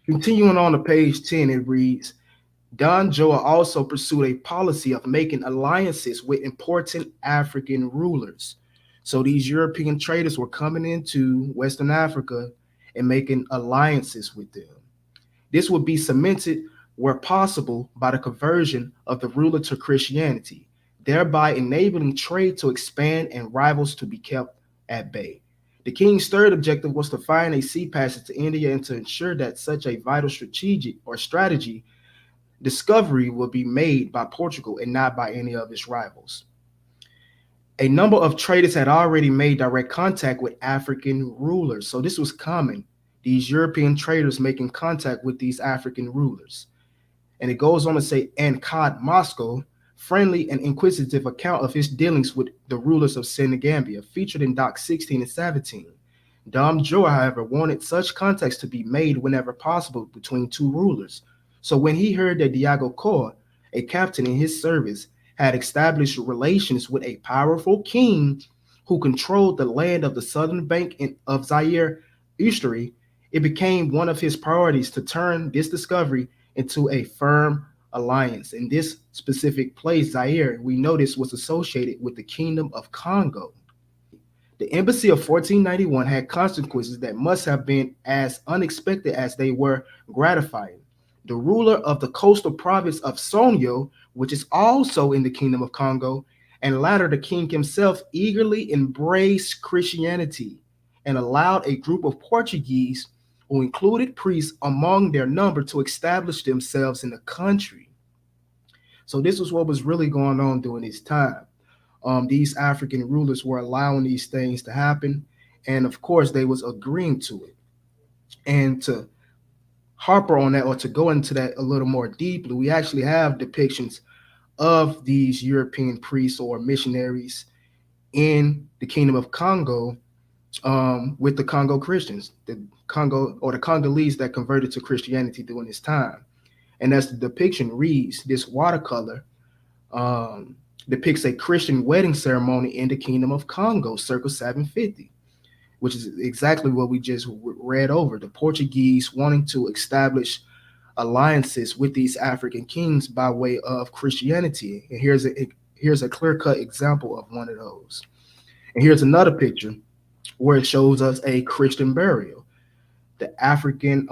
Continuing on to page 10, it reads, Don Joa also pursued a policy of making alliances with important African rulers. So these European traders were coming into Western Africa and making alliances with them. This would be cemented where possible by the conversion of the ruler to Christianity, thereby enabling trade to expand and rivals to be kept at bay. The king's third objective was to find a sea passage to India and to ensure that such a vital strategic or strategy discovery would be made by Portugal and not by any of its rivals. A number of traders had already made direct contact with African rulers, so this was common. These European traders making contact with these African rulers. And it goes on to say, and Cod Moscow, friendly and inquisitive account of his dealings with the rulers of Senegambia, featured in Doc 16 and 17. Dom Joa, however, wanted such contacts to be made whenever possible between two rulers. So when he heard that Diago Koa, a captain in his service, had established relations with a powerful king who controlled the land of the southern bank of Zaire estuary, it became one of his priorities to turn this discovery into a firm alliance. In this specific place, Zaire, we notice was associated with the Kingdom of Congo. The embassy of 1491 had consequences that must have been as unexpected as they were gratifying. The ruler of the coastal province of Sonyo, which is also in the Kingdom of Congo, and latter the king himself eagerly embraced Christianity and allowed a group of Portuguese, who included priests among their number, to establish themselves in the country. So this was what was really going on during this time. These African rulers were allowing these things to happen, and of course they was agreeing to it. And to harper on that, or to go into that a little more deeply, we actually have depictions of these European priests or missionaries in the Kingdom of Congo, with the Congo Christians, the Congo or the Congolese that converted to Christianity during this time. And as the depiction reads, this watercolor depicts a Christian wedding ceremony in the Kingdom of Congo, circa 750, which is exactly what we just read over. The Portuguese wanting to establish alliances with these African kings by way of Christianity. And here's a clear-cut example of one of those. And here's another picture where it shows us a Christian burial. The African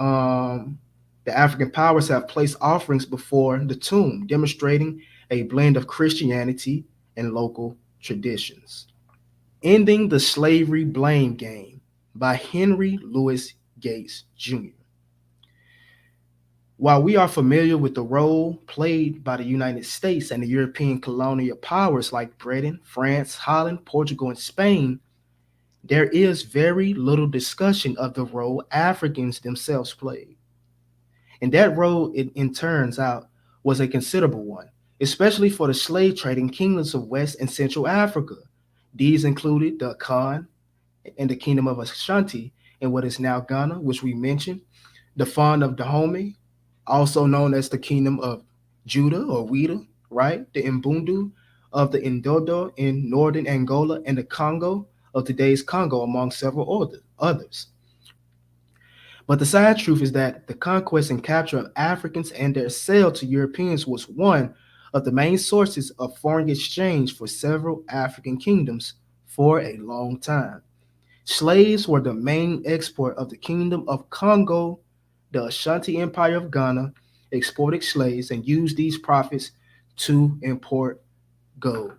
the African powers have placed offerings before the tomb, demonstrating a blend of Christianity and local traditions. Ending the Slavery Blame Game by Henry Louis Gates Jr. While we are familiar with the role played by the United States and the European colonial powers like Britain, France, Holland, Portugal, and Spain, there is very little discussion of the role Africans themselves played. And that role, in turns out, was a considerable one, especially for the slave trading kingdoms of West and Central Africa. These included the Akan and the Kingdom of Ashanti in what is now Ghana, which we mentioned, the Fon of Dahomey, also known as the Kingdom of Judah or Ouida, right? The Mbundu of the Indodo in northern Angola, and the Congo of today's Congo, among several others. But the sad truth is that the conquest and capture of Africans and their sale to Europeans was one of the main sources of foreign exchange for several African kingdoms for a long time. Slaves were the main export of the Kingdom of Congo. The Ashanti Empire of Ghana exported slaves and used these profits to import gold.